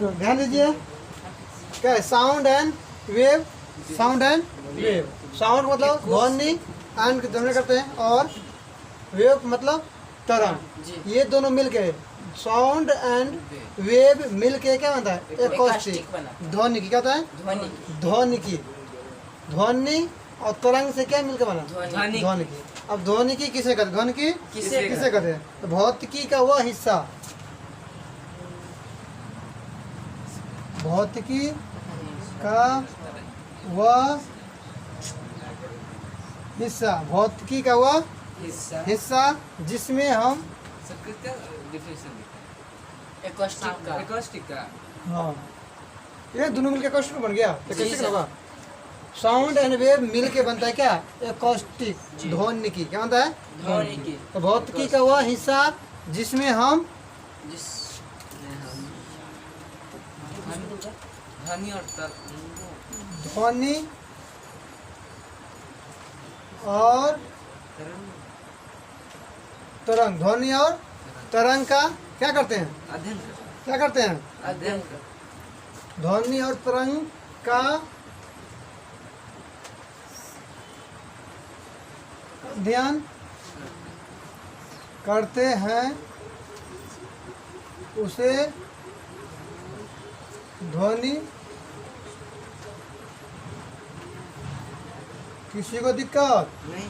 तो ध्यान दीजिए क्या है, sound and wave, sound and wave. Sound मतलब ध्वनि, एंड ध्वनि करते हैं, और वेव मतलब तरंग। ये दोनों मिलके साउंड एंड वेव मिलके क्या बनता है, एकॉस्टिक। ध्वनि की क्या होता है, ध्वनि की, ध्वनि और तरंग से क्या मिलकर बना, ध्वनि की। अब ध्वनि की किसे कहते, ध्वनि की किसे कहते हैं, तो भौतिकी का वह हिस्सा, भौतिकी का वह हिस्सा, भौतिकी का वह हिस्सा जिसमें हम एकॉस्टिक का हाँ, ये दोनों मिलके एकॉस्टिक बन गया। तो कैसे होगा, साउंड एंड वेव मिल के बनता है क्या, एकॉस्टिक, ध्वनिकी। क्या बनता है, ध्वनिकी। तो भौतिकी का वह हिस्सा जिसमें हम ध्वनि और ध्वनि और तरंग, ध्वनि और तरंग का क्या करते हैं, अध्ययन क्या करते हैं, अध्ययन ध्वनि और तरंग का अध्ययन करते हैं, उसे ध्वनि, किसी को दिक्कत, नहीं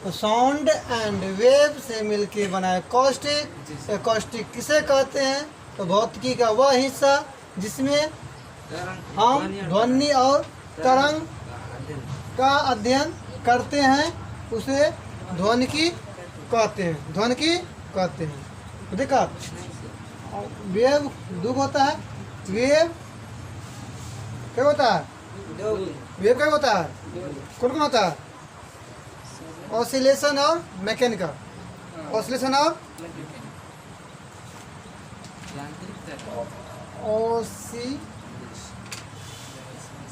तो साउंड एंड वेव से मिलके बना एकॉस्टिक। एकॉस्टिक किसे कहते हैं, तो भौतिकी का वह हिस्सा जिसमें हम ध्वनि और तरंग का अध्ययन करते हैं, उसे ध्वनिकी कहते हैं, ध्वनिकी कहते हैं। दिक्कत, वेव दो होता है, वेव क्या होता है, वेव क्या होता है, कौन कौन होता है, ऑसिलेशन और मैकेनिकल, ऑसिलेशन और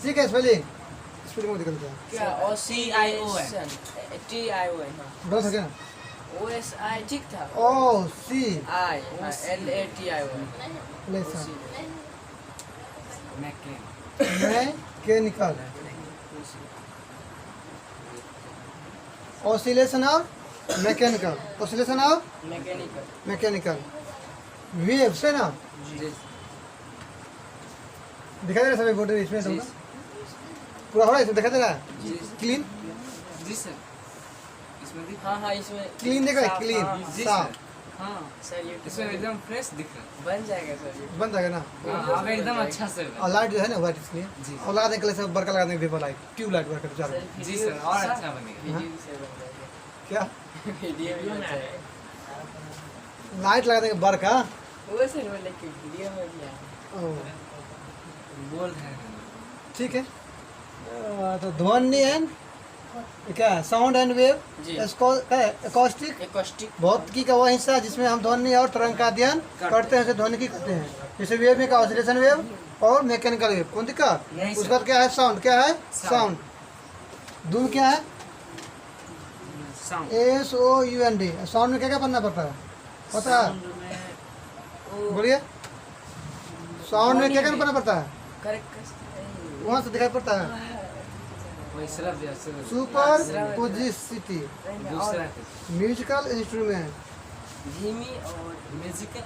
ठीक है, पहले स्पीड में दिखा देता है क्या OCIO है, TIO है, गलत हो गया ना, OSI ठीक था, OCIO LATIO मैकेनिकल, ऑसिलेशन और मैकेनिकल, ऑसिलेशन और मैकेनिकल, वेव से ना दिखाई दे रहा है सभी बोर्ड इसमें सब पूरा हो रहा है, इसमें दिखाई दे रहा है क्लीन, जी सर, इसमें हाँ इसमें क्लीन देखा है, क्लीन साफ, हाँ सर, ये इसमें एकदम फ्रेश दिख रहा है, बन जाएगा सर, ये बन जाएगा ना, हाँ अब एकदम अच्छा सर, और लाइट जो है ना वाइट इसलिए, और लगा देंगे सब बड़का लगा देंगे vapour light, tube light work चारों, जी सर, और अच्छा बनेगा, क्या वीडियो भी बन जाएगा, लाइट लगा देंगे बड़का, वो सर बोले कि वीडियो में भी आया, बोल रहे हैं, ठीक है। तो ध्वनि एंड क्या है, साउंड एंड वेव, एकॉस्टिक, भौतिकी का वह हिस्सा जिसमें हम ध्वनि और तरंग का अध्ययन करते हैं, उसे ध्वनिकी कहते हैं। जैसे वेव में क्या, ऑसिलेशन वेव और मैकेनिकल वेव, कौन दिक्कत, उसके बाद क्या है, साउंड, क्या है साउंड, दूर क्या है SOUND, साउंड में क्या क्या पढ़ना पड़ता है, पता है, बोलिए, साउंड में क्या क्या पढ़ना पड़ता है, वहाँ से दिखाई पड़ता है, सुपर पोजिसिटी, म्यूजिकल इंस्ट्रूमेंट, धीमी और musical,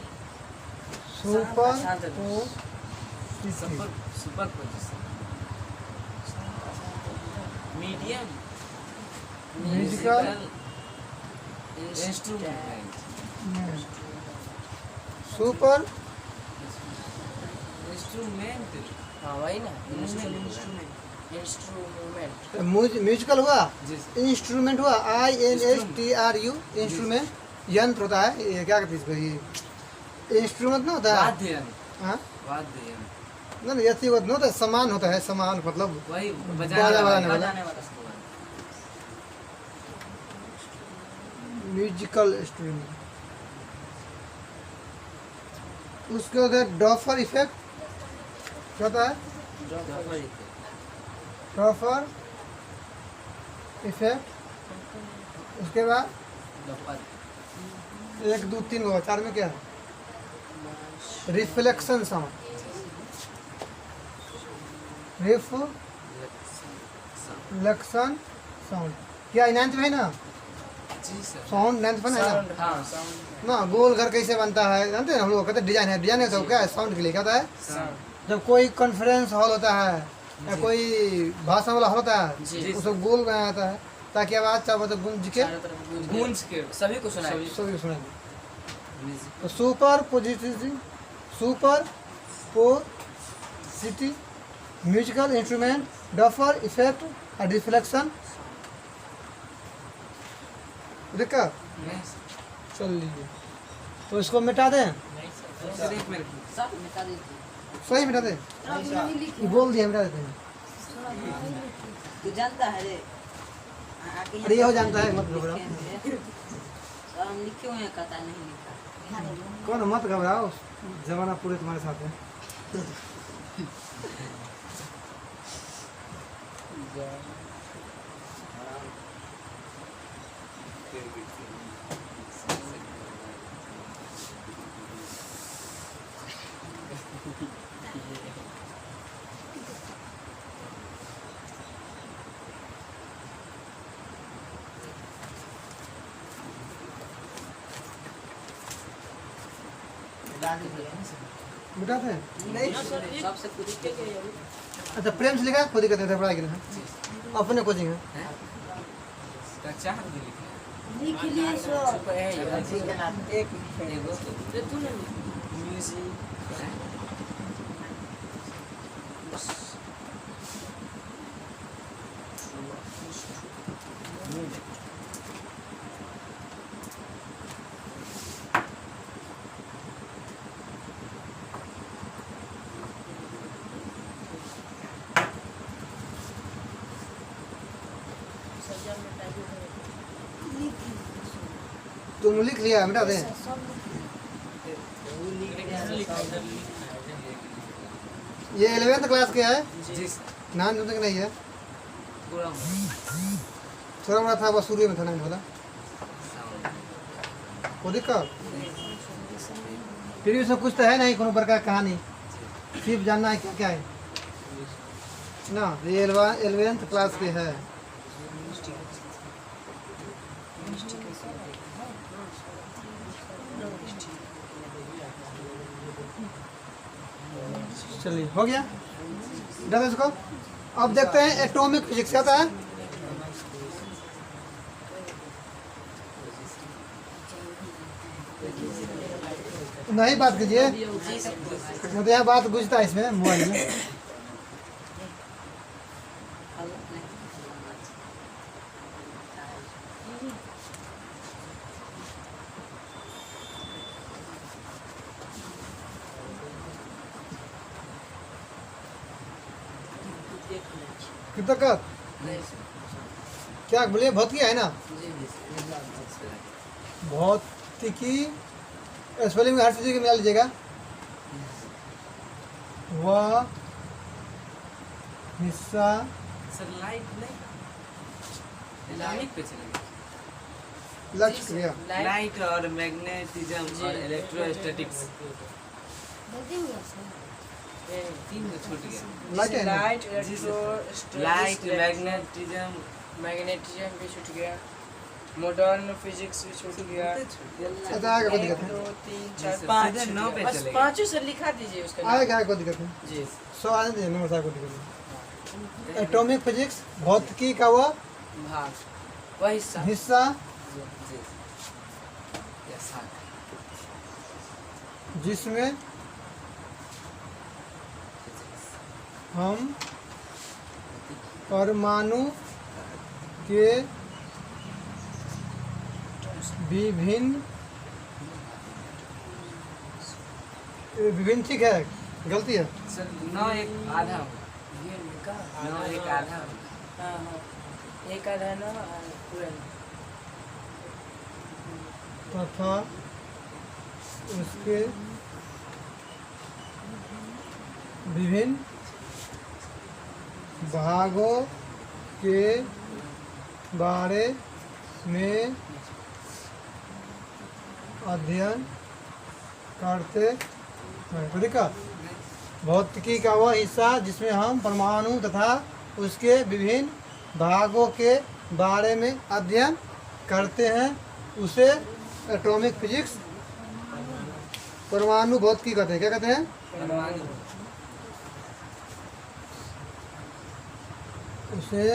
super position, medium musical instrument, super instrument, हाँ वही ना, इंस्ट्रूमेंट, म्यूजिकल हुआ, इंस्ट्रूमेंट हुआ, INSTRU, इंस्ट्रूमेंट, यंत्र होता है, ये क्या कहते हैं इसको, ये इंस्ट्रूमेंट ना होता है, हाँ ना, यथी होता है, सामान होता है, सामान मतलब वही बजाने वाला, म्यूजिकल इंस्ट्रूमेंट। उसके बाद डॉफर इफेक्ट क्या होता है, डॉफर इफेक्ट, उसके बाद 1 2 3 4 में क्या, रिफ्लेक्शन साउंड, रिफ्लेक्शन साउंड। क्या नाइन्थ में है ना जी सर। साउंड, नाइन्थ में है ना हाँ साउंड। ना। गोल घर कैसे बनता है जानते हैं हम लोग, कहते हैं डिजाइन है, डिजाइन है तो क्या है साउंड के लिए क्या होता है। साउंड। जब कोई कॉन्फ्रेंस हॉल होता है या कोई भाषण वाला हॉल होता है जी। उसको गोल बनाया जाता है ताकि आवाज़ चारों तरफ गूंज के चारों तरफ गूंज के सभी को सुनाई। सभी सुनेंगे। तो super positive musical instrument duffer effect और रिफ्लेक्शन। देखा नहीं चल लीजिए। तो इसको मिटा दें, सर एक मिनट। सही मिटा दें। ये बोल दिया मिटा देते हैं। तू जानता है रे अरे ये हो जानता है मत घबराओ। सर हम लिखे हुए हैं कहता नहीं लिखा। कौन मत घबराओ, जमाना पूरे तुम्हारे साथ है। मिटाते हैं। नहीं सबसे कुछ के अच्छा प्रेम से लिखा खुद ही कहते थे पढ़ाई के लिए अपने कोचिंग है। कक्षा हम भी लिखे लिख लिए सो एक एगो तू ना म्यूजिक तुम लिख लिया मिटा दें। ये 11th क्लास के है, जी सर। नाम जो तक नहीं है, पूरा थोड़ा मोड़ा था बस शुरू में था नाम वाला। वो दिक्कत फिर भी इसमें कुछ तो है नहीं, कोनो प्रकार की कहानी, सिर्फ जानना है क्या क्या है ना। ये 11th क्लास के है। चलिए हो गया डाल इसको। अब देखते हैं एटॉमिक फिजिक्स क्या है। नहीं बात कीजिए, तो यहाँ बात गुजता है इसमें मोबाइल में। कितना का क्या बोलिए भौतिकी है ना। भौतिकी स्पेलिंग में हर चीज़ की मिला लीजिएगा। वह हिस्सा सर लाइट नहीं लाइट पे चलेंगे। लक्ष्य क्रिया लाइट और मैग्नेटिज्म और इलेक्ट्रोस्टैटिक्स तीन में छूट गया। लाइट है ना? लाइट लाइट मैग्नेटिज्म मैग्नेटिज्म भी छूट गया, मॉडर्न फिजिक्स भी छूट गया। अच्छा आगे कोई दिक्कत एक, है, दो, तीन, चार, सीधे पाँच। नौ पे बस चलेगा। पाँचों से लिखा दीजिए उसका नाम। आगे कोई दिक्कत है। जी 100 आने दीजिए नंबर साहब, कोई दिक्कत नहीं। एटॉमिक फिजिक्स भौतिकी का वह भाग वह हिस्सा। हिस्सा जी यस हाँ। जिसमें हम परमाणु के विभिन्न ठीक है, गलती है। सर 9 एक आधा होगा। 9 एक आधा होगा। हाँ हाँ, एक आधा ना पूरा तथा उसके विभिन्न भागों के बारे में अध्ययन करते हैं। तो देखा भौतिकी का वह हिस्सा जिसमें हम परमाणु तथा उसके विभिन्न भागों के बारे में अध्ययन करते हैं उसे एटॉमिक फिजिक्स परमाणु भौतिकी कहते हैं। क्या कहते हैं? परमाणु उसे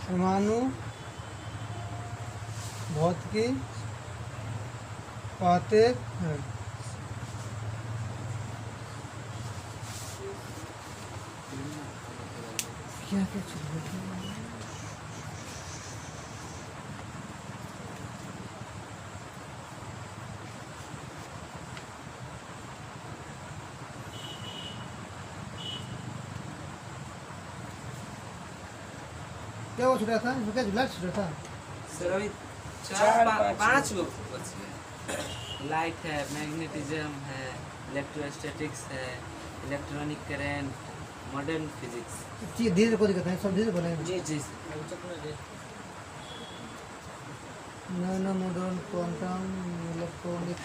परमाणु भौतिकी कहते हैं। क्या क्या चीज़ बताइए? क्या वो छुटा था? वो क्या झूला छुटा था? सर अभी चार, पाँच गो बच गए। लाइट है, मैग्नेटिज्म है, इलेक्ट्रोस्टैटिक्स है, इलेक्ट्रॉनिक करंट, मॉडर्न फिजिक्स। धीरे धीरे को दिखाते हैं, सब धीरे बोलेंगे। जी जी नैनो मॉडर्न क्वांटम इलेक्ट्रॉनिक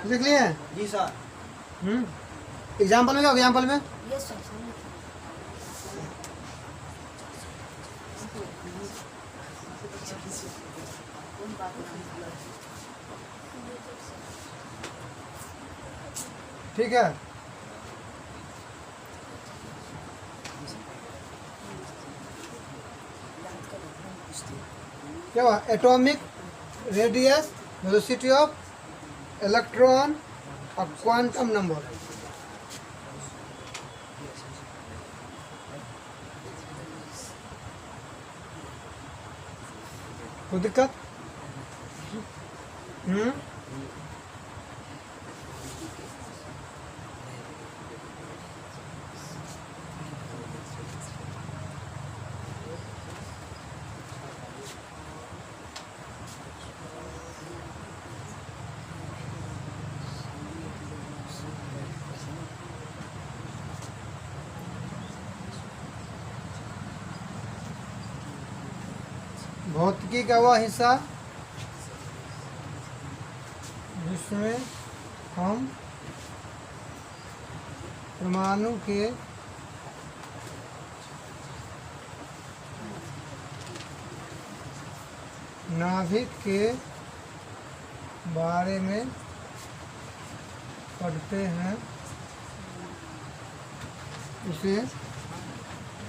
लिख लिए हैं? जी सर। एग्जाम्पल में क्या होगा? एग्जाम्पल में यस सर। ठीक है। क्या हुआ? Atomic radius, velocity of electron और क्वांटम नंबर। कोई दिक्कत? भौतिकी का वह हिस्सा जिसमें हम परमाणु के नाभिक के बारे में पढ़ते हैं उसे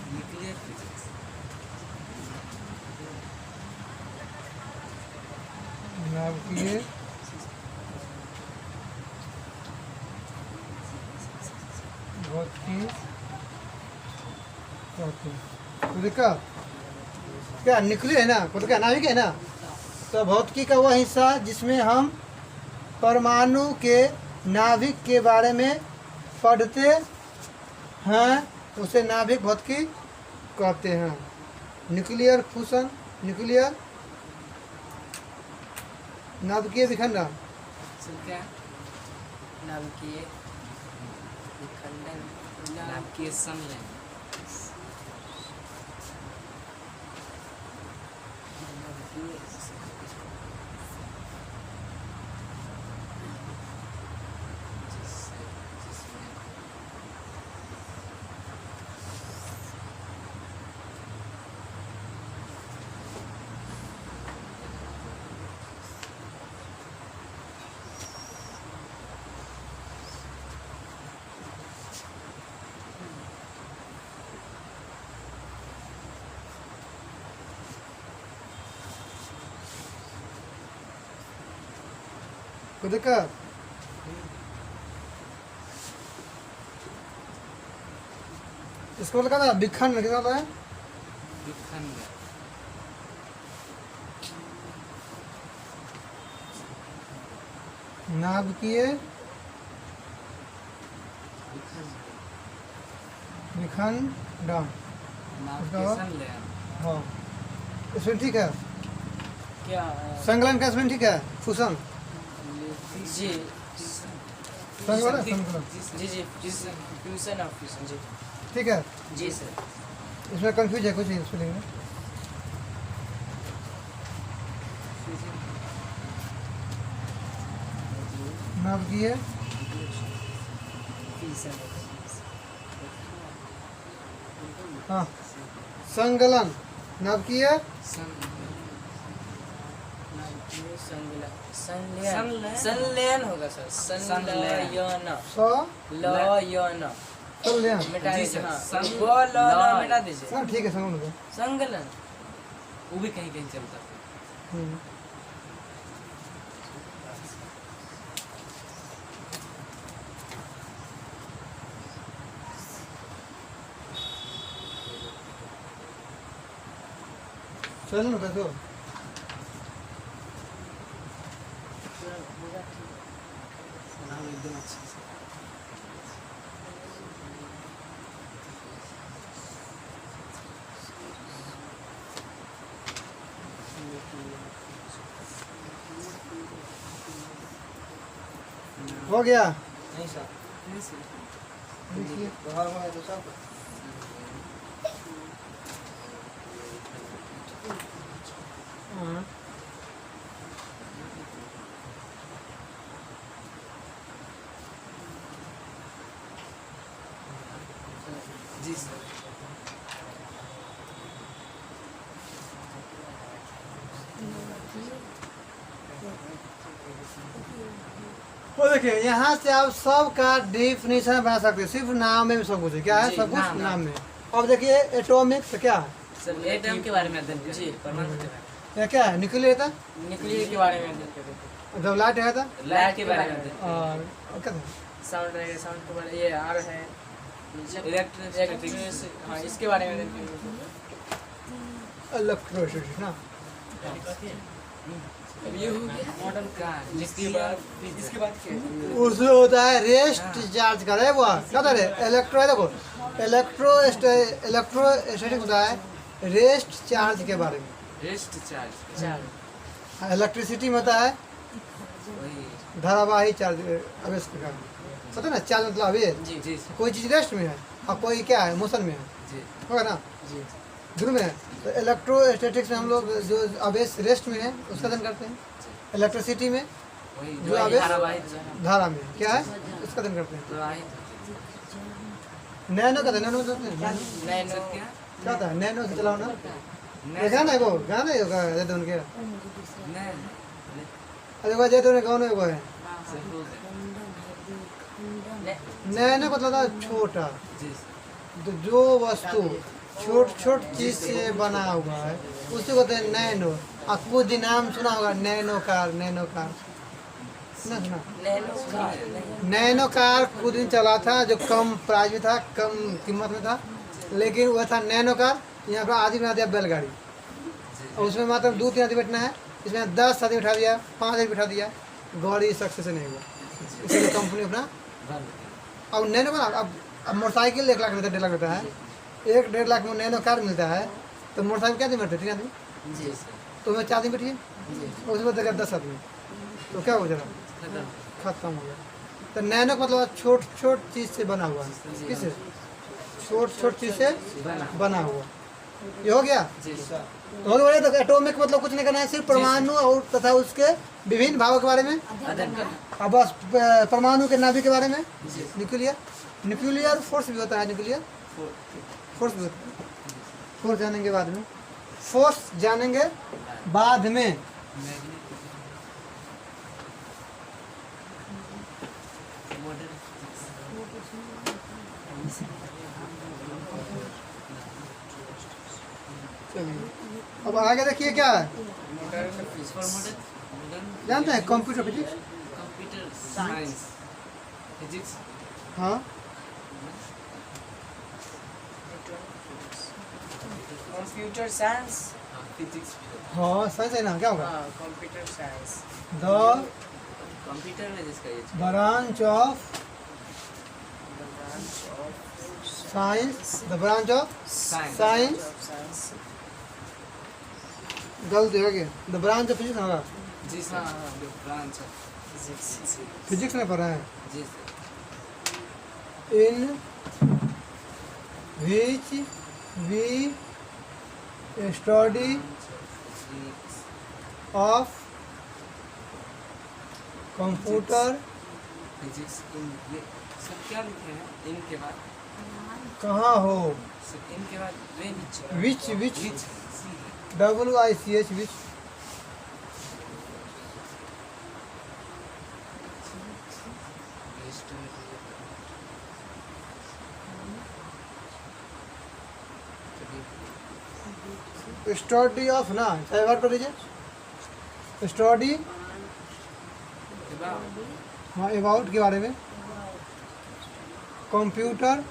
न्यूक्लियर फिजिक्स। नाभिकीय भौतिकी कहते हैं। तो देखा क्या निकले है ना, तो क्या नाभिक है ना। तो भौतिकी का वह हिस्सा जिसमें हम परमाणु के नाभिक के बारे में पढ़ते हैं उसे नाभिक भौतिकी कहते हैं। न्यूक्लियर फ्यूजन, न्यूक्लियर नाभिकीय विखंडन। सर क्या? नाभिकीय विखंडन, नाभिकीय संलयन। तो देखा इसको मतलब कहता है विखंड कितना होता है? विखंड, नाभिकीय विखंडन। नाविगेशन लेयर, हाँ, इसमें ठीक है। क्या संकलन का इसमें ठीक है। फूसन जी संकलन संकलन जी जी फ्यूजन ऑफ फ्यूजन जी ठीक है। जी सर। इसमें कंफ्यूज है कुछ स्पेलिंग में। नाभिकीय हाँ संकलन नाभिकीय संलयन होगा सर। संलयन लयन संलयन। मिटा जी दीजिए। सर, हाँ संग- वो ल मिटा दीजिए। हाँ ठीक है संकलन हो गया। संगलन वो भी कहीं कहीं चलता है। हम्म। चलो ना कैसे हो? नाम एकदम अच्छे से। हो गया। नहीं सर। देखिए हाँ जी सर। वो देखिए यहाँ से आप सब का डिफिनेशन बना सकते हैं। सिर्फ नाम में भी सब कुछ है। क्या है? जी, सब कुछ नाम। नाम में। अब देखिए एटॉमिक तो क्या है? सर एटम के बारे में अध्ययन करें। जी। परमाणु के बारे ये क्या है? न्यूक्लियर था, न्यूक्लियर के बारे में अध्ययन करेंगे। जब लाइट है था, में, लाइट के बारे में अध्ययन और क्या था? साउंड रहेगा। साउंड के बारे ये आर है। करें। इलेक्ट्रिसिटी, हाँ इसके बारे में अध्ययन करेंगे। इलेक्ट्रोस्टैटिक्स ना। अब ये हो गया मॉडल का, जिसके बाद इसके बाद क्या है? उसमें होता है रेस्ट चार्ज का है। वो क्या होता है? इलेक्ट्रो है। देखो इलेक्ट्रोस्टैटिक होता है रेस्ट चार्ज के बारे में। रेस्ट चार्ज, चार इलेक्ट्रिसिटी में होता है वही। धारावाही चार्ज आवेश के कारण। पता है ना चार्ज मतलब आवेश। जी जी कोई चीज़ रेस्ट में है और कोई क्या है? मोशन में है। जी होगा ना? जी दोनों में है। तो इलेक्ट्रोस्टैटिक्स में हम लोग जो आवेश रेस्ट में है उसका अध्ययन करते हैं। इलेक्ट्रिसिटी में वही जो जो आवेश धारावाहिक धारा में क्या है उसका अध्ययन करते हैं। प्रवाहित। नैनो का था। नैनो मतलब क्या नैनो क्या था? नैनो से चलाओ ना। नैनो- गाना है वो गाना है होगा जैतून के। नैनो- अरे वो जैतून कौन है? वो है सर, हो गया। नैनो का मतलब छोटा। जी सर। तो जो वस्तु छोट चीज से बना हुआ है उसे कहते हैं नैनो। और कुछ दिन नाम सुना होगा नैनो कार। नैनो कार सुना सुना? नैनो कार कुछ दिन चला था जो कम प्राइस में था, कम कीमत में था, लेकिन वह था नैनो कार। यहाँ पर आदमी बना दिया बैलगाड़ी और उसमें मात्र 2-3 आदमी बैठना है। इसमें 10 आदमी बैठा दिया, 5 आदमी बैठा दिया, गाड़ी सक्सेस नहीं हुआ। इसलिए कंपनी अपना बंद। अब नैनो का अब मोटरसाइकिल 1 लाख मिलता है, 1.5 लाख मिलता है। 1-1.5 लाख में नैनो कार मिलता है तो मोटरसाइकिल क्या दिन बैठते? 3 आदमी। जी सर। तो उसमें 4 आदमी बैठिए, उसमें देखा 10 आदमी, तो क्या हो जाएगा? खत्म। खत्म हो गया। तो नैनो का मतलब छोट चीज़ से बना हुआ है। किससे? छोट चीज़ से बना हुआ। ये हो गया। जी सर। हो गया। तो एटॉमिक मतलब कुछ नहीं करना है, सिर्फ परमाणु और तथा उसके विभिन्न भागों के बारे में। अध्ययन करें। अब बस परमाणु के नाभिक के बारे में। न्यूक्लियर फोर्स भी होता है। न्यूक्लियर फोर्स भी होता है। फोर्स जानेंगे बाद में। फोर्स जानेंगे बाद में। मॉडर्न चलिए अब आगे देखिए क्या है। जानते हैं computer physics? Computer science, physics, हाँ कंप्यूटर साइंस। फिजिक्स भी होता हाँ साइंस है ना, क्या होगा? हाँ कंप्यूटर साइंस। द है कंप्यूटर में जिसका use branch of branch of science, the branch of science science, science. गलती हो गया, द ब्रांच ऑफ फिजिक्स होगा। जी सर, हाँ, हाँ। जो ब्रांच ऑफ फिजिक्स। फिजिक्स में पढ़ा है। जी sir, in which we study physics of computer physics in, ये सब क्या लिखे हैं इन के बाद? कहाँ हो? सर इन के बाद विच विच विच सी है। WICH विच स्टडी ऑफ ना, चाहे बात कर दीजिए स्टडी, हाँ अबाउट के बारे में, कंप्यूटर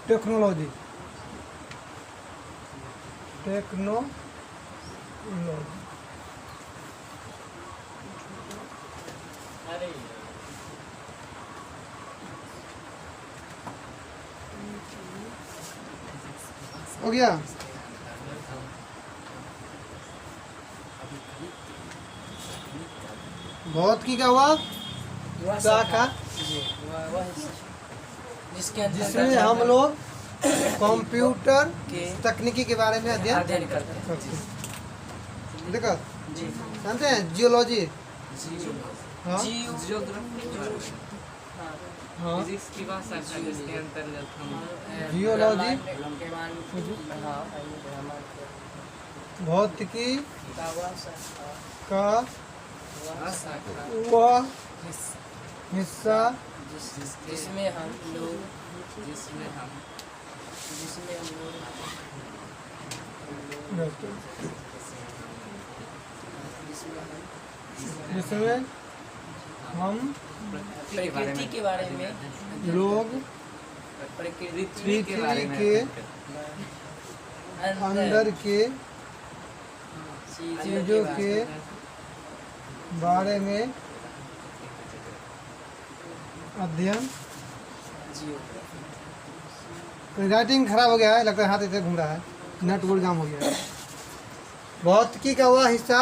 टेक्नोलॉजी, अरे हो गया। बहुत की क्या हुआ? वह शाखा जी वह जिसके अंदर जिसमें हम लोग कंप्यूटर के तकनीकी के बारे में अध्ययन अध्ययन करते हैं। करते हैं। देखो जी जानते हैं जियोलॉजी, हाँ जियोग्राफी हाँ फिजिक्स की भाषा का जिसके अंतर्गत हम जियोलॉजी, हाँ भौतिकी का भाषा का वह हिस्सा जिसमें हम लोग जिसमें हम जिसमें हम प्रकृति के बारे में लोग पृथ्वी पृथ्वी के बारे में के अध्ययन अंदर के चीजों के बारे में अध्ययन। तो राइटिंग खराब हो गया है, लगता है हाथ इधर घूम रहा है, नट बोल्ट जाम हो गया है। भौतिकी का वह हिस्सा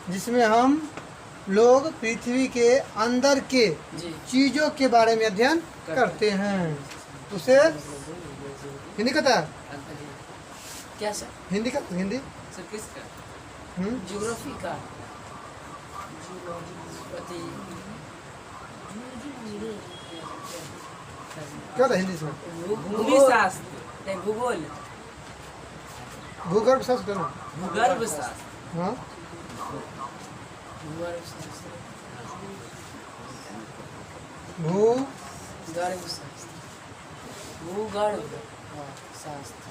जिसमें हम लोग पृथ्वी के अंदर के जी चीजों के बारे में अध्ययन करते हैं, उसे हिंदी कहता है, क्या सर? हिंदी का हिंदी सर किसका? ज्योग्राफी का अति क्या था हिंदी में? भूमि शास्त्र, नहीं भूगोल भूगर्भ शास्त्र ना, भूगर्भ शास्त्र, हाँ भूगर्भ शास्त्र भूगर्भ भूगर्भ हाँ, शास्त्र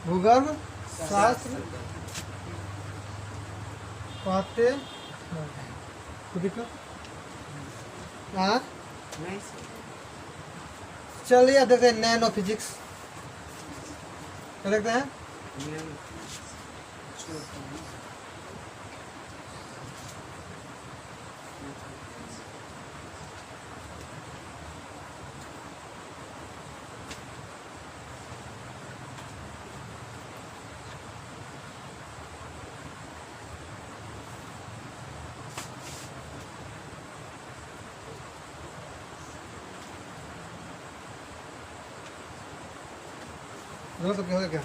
भूगर्भ शास्त्र कहते हैं। खुद देखो। हाँ नहीं सर, चलिए अब देखते हैं नैनो फिजिक्स, क्या देखते हैं? नियम दोनों तो क्या हो गया क्या?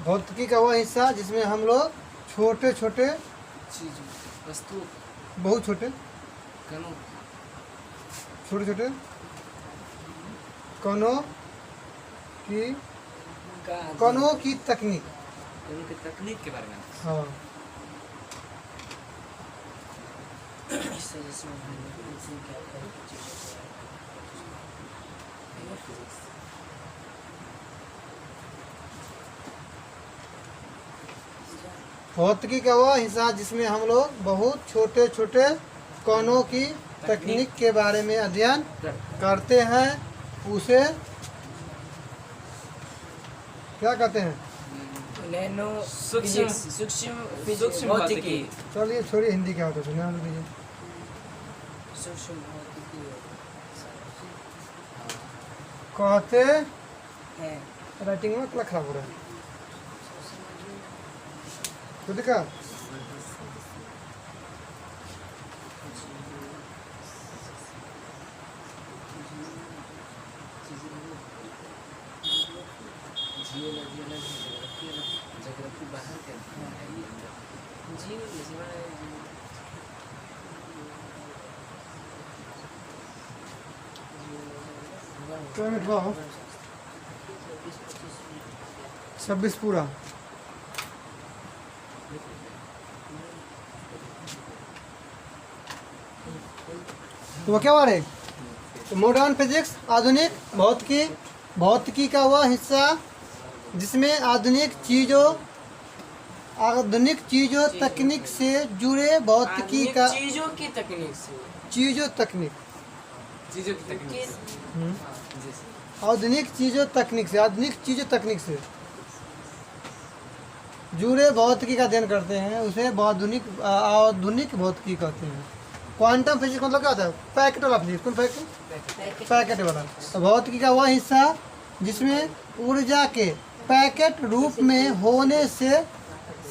भौतिकी का वह हिस्सा जिसमें हम लोग छोटे छोटे, चीज वस्तु बहुत छोटे कणों छोटे छोटे कणों की कणों की तकनीक, कणों की तकनीक के बारे में। हाँ भौतिकी का वह हिस्सा जिसमें हम लोग बहुत छोटे छोटे कणों की तकनीक के बारे में अध्ययन करते हैं, उसे क्या कहते हैं? नैनो सूक्ष्म फिजिक्स, सूक्ष्म सूक्ष्म भौतिकी, भौतिकी। चलिए छोड़िए, हिंदी क्या होता है सुना दीजिए। सूक्ष्म भौतिकी कहते है। राइटिंग में क्या खराब हो रहा है? तो देखा जियोलॉजी अलग है, ज्योग्राफी अलग है। ज्योग्राफी बाहर का है, ये अंदर। पेमेंट भाव 26 पूरा। तो वो क्या बात है? तो मॉडर्न फिजिक्स आधुनिक भौतिकी, भौतिकी का वह हिस्सा जिसमें आधुनिक चीजों तकनीक से जुड़े भौतिकी का चीजों की तकनीक से चीजों तकनीक चीजों की तकनीक से। हम्म। जी सर। आधुनिक चीजों तकनीक से जुड़े भौतिकी का अध्ययन करते हैं, उसे आधुनिक भौतिकी कहते हैं। क्वांटम फिजिक्स मतलब क्या होता है? पैकेट वाला फिजिक्स। कौन पैकेट वाला? तो भौतिकी का वह हिस्सा जिसमें ऊर्जा के पैकेट रूप में होने से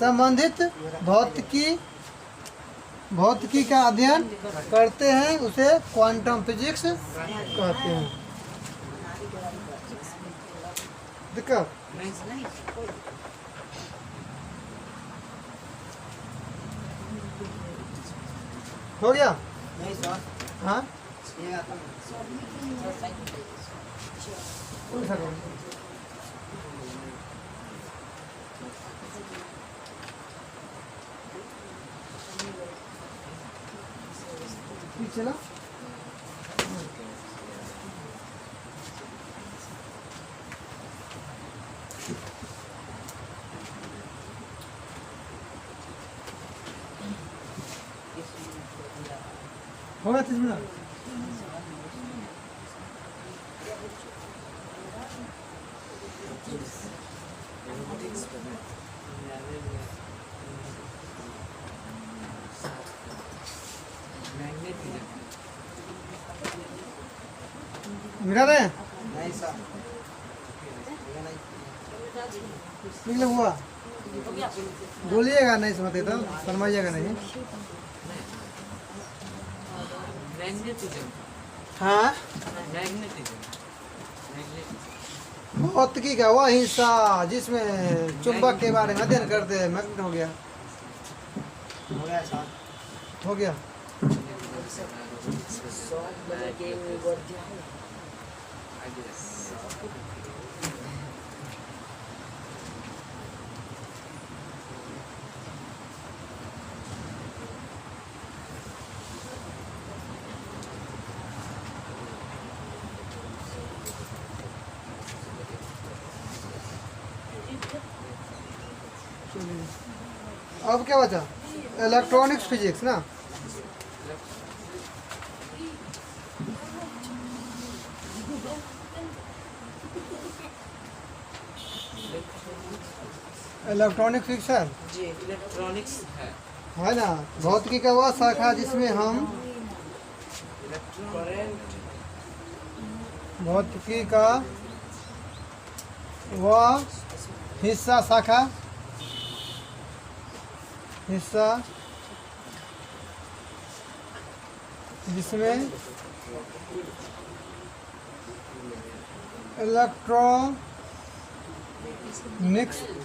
संबंधित भौतिकी का अध्ययन करते हैं, उसे क्वांटम फिजिक्स कहते हैं। दिक्कत हो गया? हाँ कौन सा काम? पीछे ना हो गया 30 मिनट। मिला रहे हैं? निकला हुआ बोलिएगा, नहीं समझते तो फरमाइएगा नहीं। मैग्नेटिज्म। हाँ, मैग्नेटिज्म। भौतिकी का वह हिस्सा जिसमें चुंबक के बारे में अध्ययन करते हैं। मैग्नेट हो गया। हो गया। अब क्या बचा? इलेक्ट्रॉनिक्स फिजिक्स ना। इलेक्ट्रॉनिक फिजिक्स है, जी इलेक्ट्रॉनिक्स है ना। भौतिकी का वह शाखा जिसमें हम करंट भौतिकी का वह हिस्सा जिसमें इलेक्ट्रॉनिक्स,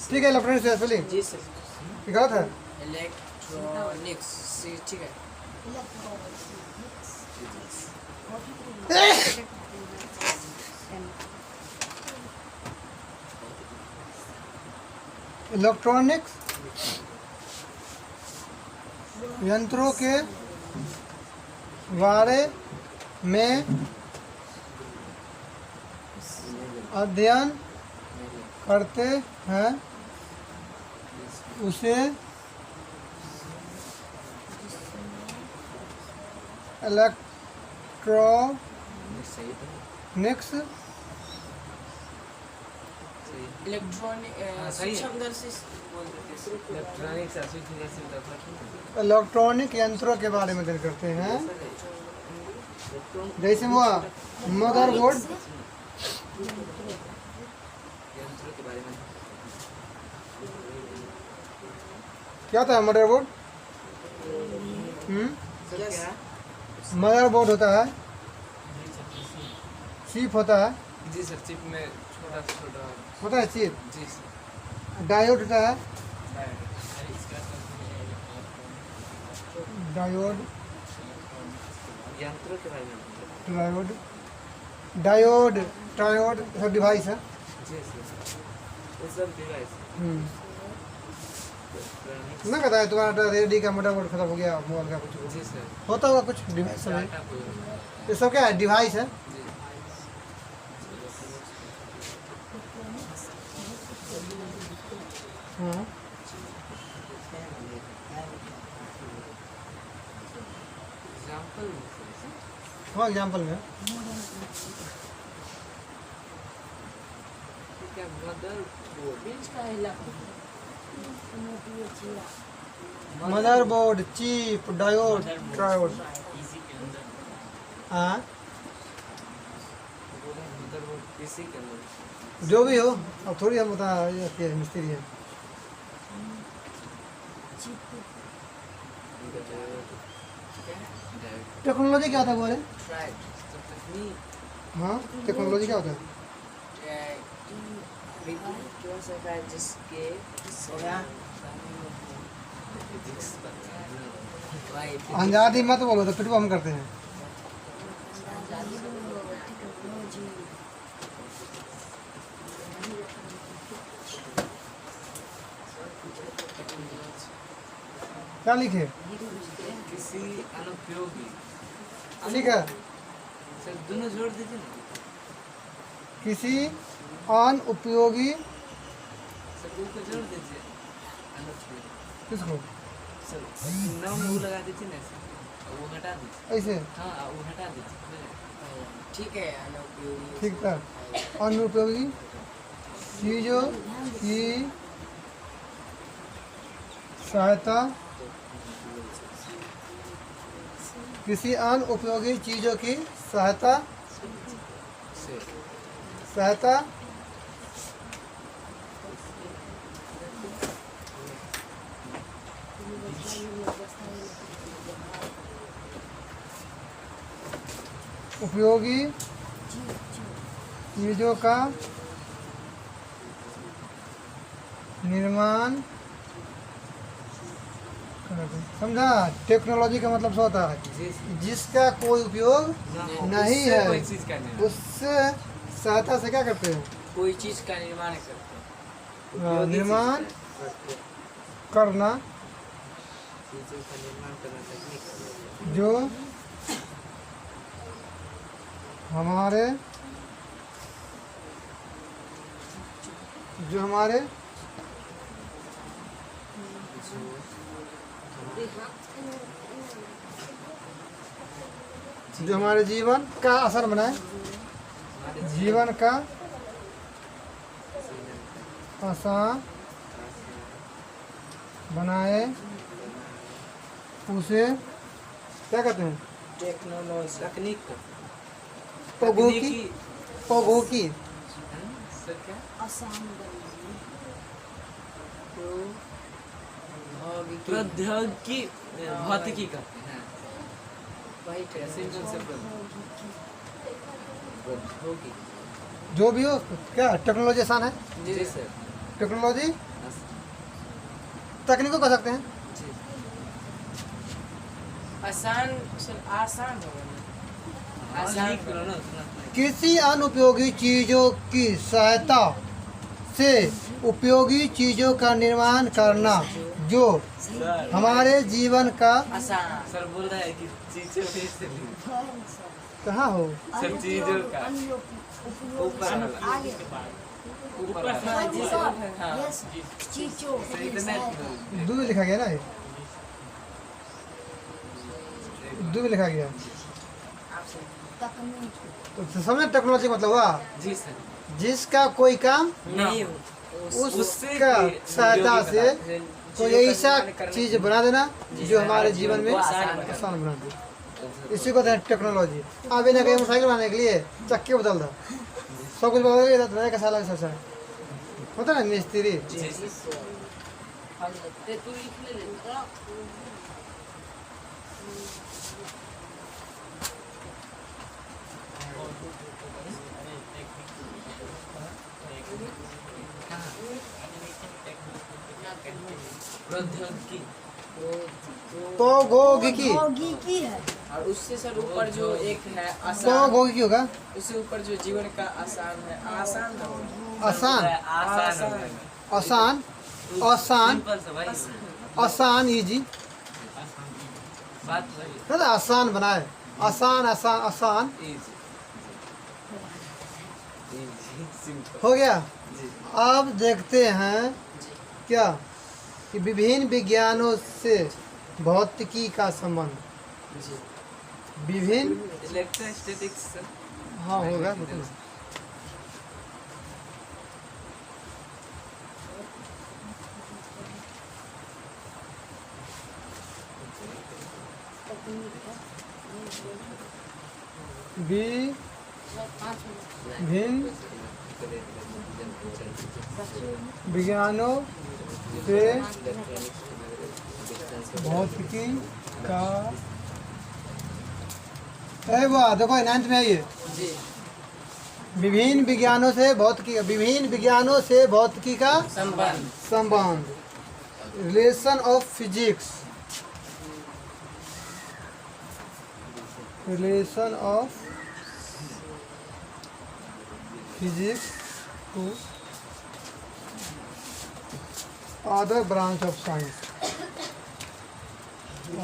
ठीक है इलेक्ट्रॉनिक्स है स्पेलिंग जी सर गलत है। इलेक्ट्रॉनिक्स ठीक है। इलेक्ट्रॉनिक्स यंत्रों के बारे में अध्ययन करते हैं, उसे इलेक्ट्रॉनिक्स सही इलेक्ट्रॉनिक सही है। सूक्ष्मदर्शी बोल देते हैं। इलेक्ट्रॉनिक्स इलेक्ट्रॉनिक यंत्रों के बारे में अध्ययन करते हैं। जैसे हुआ मदरबोर्ड, यंत्रों के बारे में क्या होता है मदरबोर्ड? सर क्या मदरबोर्ड होता है, चिप होता है, जी सर चिप में छोटा छोटा होता है चिप, जी सर डायोड होता है, डायोड, यंत्रों के बारे में डायोड, डायोड, ट्रायोड सब डिवाइस है। जी सर ये सब डिवाइस इलेक्ट्रॉनिक्स ना कहता है तुम्हारा रेडी का मदरबोर्ड खत्म हो गया, मोबाइल का कुछ जी सर होता होगा कुछ डिवाइस सब है। डाटा को ये सब क्या है? डिवाइस है। जी हाँ एग्जांपल हाँ एग्जाम्पल में क्या motherboard motherboard, chip, diode, triode. हाँ मदरबोर्ड पीसी के अंदर जो भी हो, अब थोड़ी हम बता मिस्त्री है। टेक्नोलॉजी क्या होता है बोले? तकनीक हाँ टेक्नोलॉजी क्या होता है? जिसके आजादी मत बोलो तो फिर वो हम करते हैं। क्या लिखे? किसी अनुपयोगी ठीक है, सर दोनों जोड़ दीजिए ना किसी अनुपयोगी सर दो को जोड़ दीजिए अनुपयोगी किसको? सर नाम वो लगा दीजिए ना सर वो हटा दीजिए ऐसे हाँ वो हटा दीजिए ठीक है अनुपयोगी ठीक था। अनुपयोगी चीज़ों की सहायता, किसी अन्य उपयोगी चीज़ों की सहायता, से सहायता उपयोगी चीज़ों का निर्माण करना। समझा? टेक्नोलॉजी का मतलब क्या होता है? जी जिसका कोई उपयोग नहीं उससे है, कोई चीज करने में उससे सहायता से क्या करते हैं? कोई चीज का निर्माण करते हैं। उपयोगी निर्माण चीज है। करना चीजों का निर्माण करना तकनीक जो हमारे जो हमारे जीवन का असर बनाए, जीवन का आसान बनाए, उसे क्या कहते हैं? टेक्नोलॉजी तकनीक का प्रौद्योगिकी, प्रौद्योगिकी सर क्या प्रौद्योगिकी भौतिकी का वही सिंपल से प्रौद्योगिकी जो भी हो, क्या टेक्नोलॉजी आसान है? जी सर टेक्नोलॉजी तकनीकों कह सकते हैं। जी आसान आसान होगा ना। आसान करो ना उतना किसी अनुपयोगी चीज़ों की सहायता से उपयोगी चीज़ों का निर्माण करना जो सर हमारे जीवन का आसान सर बोल रहा है कि चीजों में से कहाँ हो? सर चीजों का ऊपर वाला ऊपर वाला हाँ सर इतना दूध लिखा गया ना ये। उर्दू में लिखा गया। तो समझ टेक्नोलॉजी मतलब हुआ जी सर। जिसका कोई काम नहीं हो उसका सहायता से कोई ऐसा चीज बना देना जो हमारे जीवन में आसान बना दे, इसी को कहते हैं टेक्नोलॉजी। अब इन्हें कहीं मोटरसाइकिल बनाने के लिए चक्के बदल दो, सब कुछ बदल गया तो नया कैसा लग सकता है, होता है ना मिस्त्री। प्रौद्योगिकी प्रौद्योगिकी है। और उससे सर ऊपर जो एक है आसान, प्रौद्योगिकी होगा उससे ऊपर जो जीवन का आसान है, आसान ना हो। आसान आसान आसान आसान सिंपल से भाई आसान इजी, बात वही है ना, आसान बनाए, आसान आसान आसान इजी सिंपल हो गया। जी। अब देखते हैं क्या कि विभिन्न विज्ञानों से भौतिकी का संबंध, विभिन्न इलेक्ट्रोस्टैटिक्स सर। हाँ होगा बिल्कुल। विभिन्न विज्ञानों से भौतिकी का वाह देखो 9th में आइए, जी विभिन्न विज्ञानों से भौतिकी, विभिन्न विज्ञानों से भौतिकी का संबंध संबंध, relation of physics, relation of physics to other branch of science,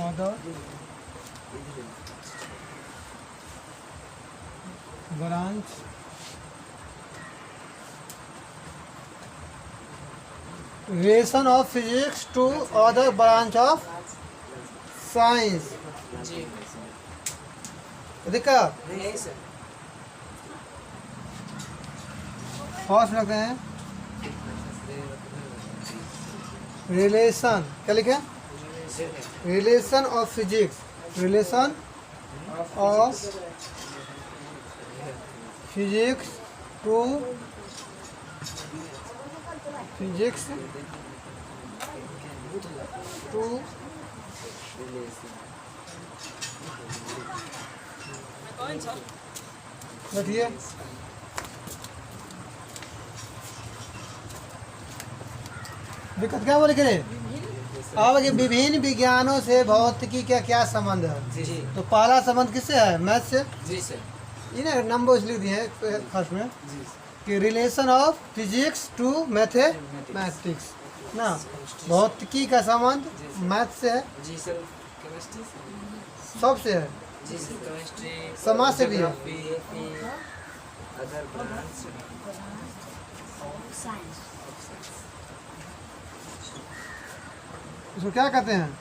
other branch relation of physics to other branch of science। जी देखा नहीं सर, फर्स्ट लगते हैं रिलेशन, क्या लिखे, relation of physics, relation of physics to physics to बैठिए। दिक्कत क्या बोले करे, अब कि विभिन्न विज्ञानों से भौतिकी का क्या संबंध है, जी तो पहला संबंध किससे है, मैथ से। जी सर इन्हें नंबर लिख दिए हैं फर्स्ट में जी कि relation of physics to mathematics ना, भौतिकी का संबंध मैथ से है, जी सर केमिस्ट्री सबसे है, जी सर केमिस्ट्री समाज से भी है। अदर ब्रांच इसको क्या कहते हैं,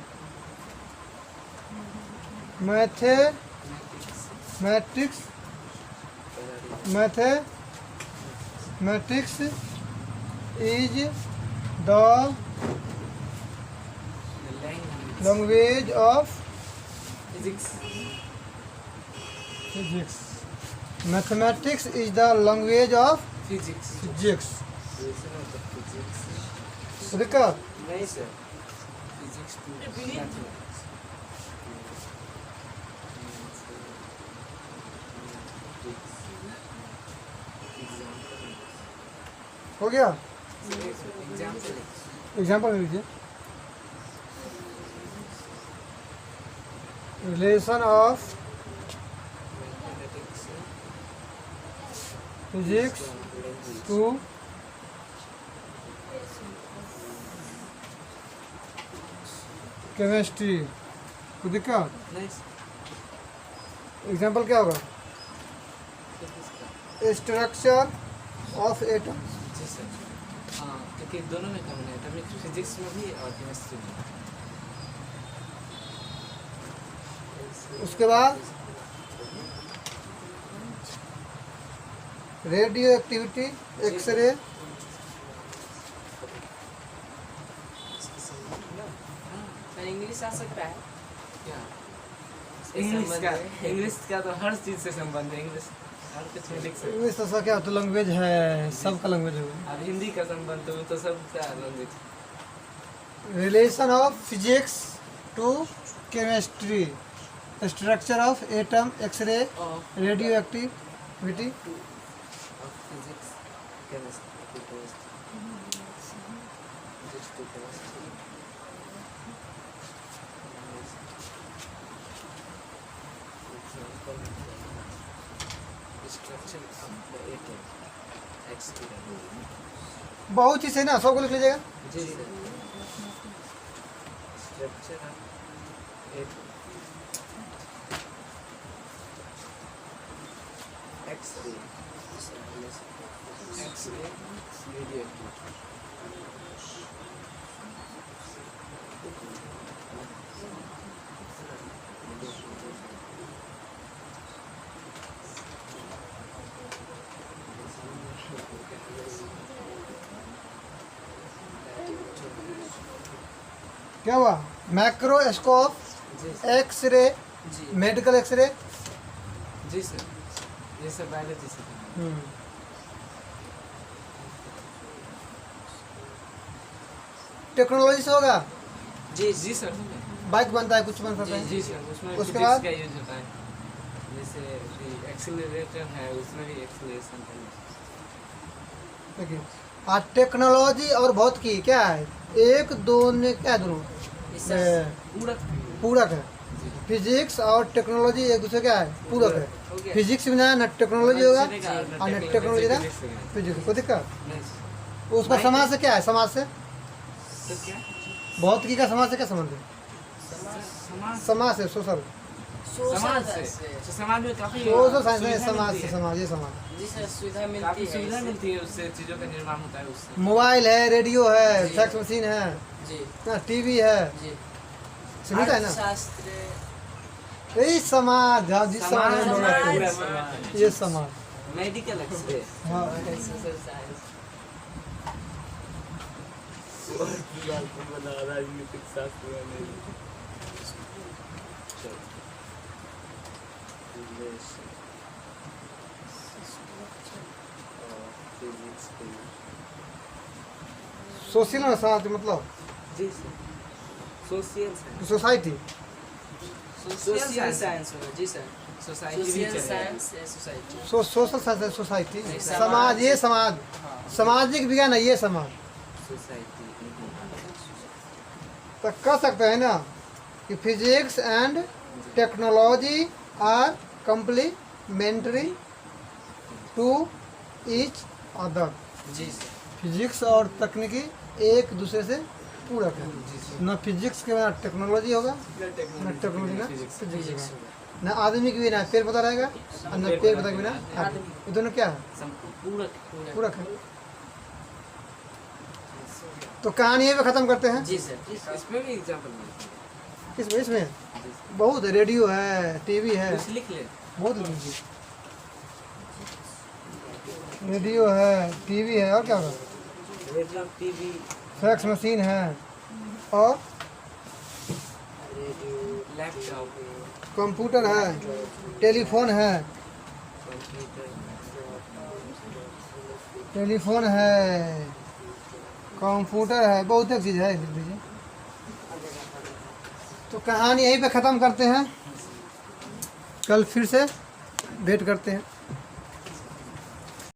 mathematics, mathematics is the language of physics physics, mathematics is the language of physics physics. Physics देखा नहीं सर फिजिक्स टू मैथमेटिक्स हो गया, एग्जाम्पल एग्जाम्पल लीजिए, relation of mathematics physics to chemistry, कोई दिक्कत, नहीं एग्जाम्पल क्या होगा, स्ट्रक्चर ऑफ एटम, जी सर हाँ क्योंकि दोनों में कॉमन है तभी फिजिक्स में भी और केमिस्ट्री में उसके बाद रेडियो एक्टिविटी, एक्सरे, इंग्लिश आ सकता है क्या इंग्लिश का तो हर चीज से संबंध है। इंग्लिश हर कुछ में लिख सकते इंग्लिश तो क्या तो लैंग्वेज है, सबका लैंग्वेज है। हैं। अब हिंदी का संबंध तो सबका language. Relation of physics to chemistry, structure of atom, x-ray, of radioactivity, physics chemistry structure of the atom experience. बहुत चीज़ है ना, सबको लिख लीजिएगा। जी sir. Structure of atom x-ray radio क्या हुआ? मैक्रोस्कोप, जी सर। एक्सरे, जी मेडिकल एक्सरे। जी सर, ये सब बायोलॉजी से है। टेक्नोलॉजी से होगा, जी जी सर। बाइक बनता है, कुछ बन सकता है। जी सर, उसमें उसके फिजिक्स बाद? का यूज होता है। जैसे एक्सीलरेटर है, उसमें भी एक्सीलरेशन का यूज। देखिए, आज टेक्नोलॉजी और भौतिकी क्या है, एक दोनों क्या है, दोनों पूरा पूरक है। फिजिक्स और टेक्नोलॉजी एक दूसरे क्या है, पूरक है। फिजिक्स बिना न टेक्नोलॉजी होगा और न टेक्नोलॉजी ना फिजिक्स। कोई दिक्कत? उसका समाज से क्या है, समाज से तो क्या भौतिकी का समाज से क्या संबंध है? समाज समाज से, सोशल समाज से तो समाज में काफी सोशल साइंस है, सुविधा समाज मिलती से, है। समाज, ये समाज। जी सर, सुविधा काफी मिलती है सुविधा इससे। मिलती है, उससे चीजों का निर्माण होता है उससे। मोबाइल है, रेडियो है, जी। फैक्स मशीन है, जी टीवी है, जी। सुविधा है ना। शास्त्र, यही समाज, हाँ, जिस समाज में लोग रहते पूरा हैं, समाज। ये समाज। मेडिकल एक्सरे हाँ, सोशल साइंस, राजनीतिक शास्त्र सोशल है समाज मतलब जी सर। Social science society. Social science होगा। जी सर, सोसाइटी भी सोशल चलेगा। साइंस या सोसाइटी। सोशल साइंस है, सोसाइटी, नहीं, समाज, ये समाज, सामाजिक विज्ञान है, ये समाज। सोसाइटी तो कह सकते हैं ना कि physics and technology are complementary to each other. जी सर, फिजिक्स और तकनीकी एक दूसरे से पूरक है। न फिजिक्स के बिना टेक्नोलॉजी होगा, न टेक्नोलॉजी ना फिजिक्स होगा। न आदमी के बिना पेड़ पौधा रहेगा और न पेड़ पौधा के बिना आदमी। ये दोनों क्या है, पूरक। पूरक है। तो कहानी यहीं पे खत्म करते हैं। जी सर। इसमें भी एग्जांपल मिलती है। किस इसमें बहुत है, रेडियो है, टीवी है, कुछ लिख ले। बहुत लीजिए। रेडियो है, टीवी है, और क्या होगा, रेडियो, टीवी, फैक्स मशीन है, और लैपटॉप, कंप्यूटर है, टेलीफोन है, टेलीफोन है, कंप्यूटर है, बहुत एक चीज़ है, लिख दीजिए। तो कहानी यहीं पे ख़त्म करते हैं, कल फिर से भेंट करते हैं।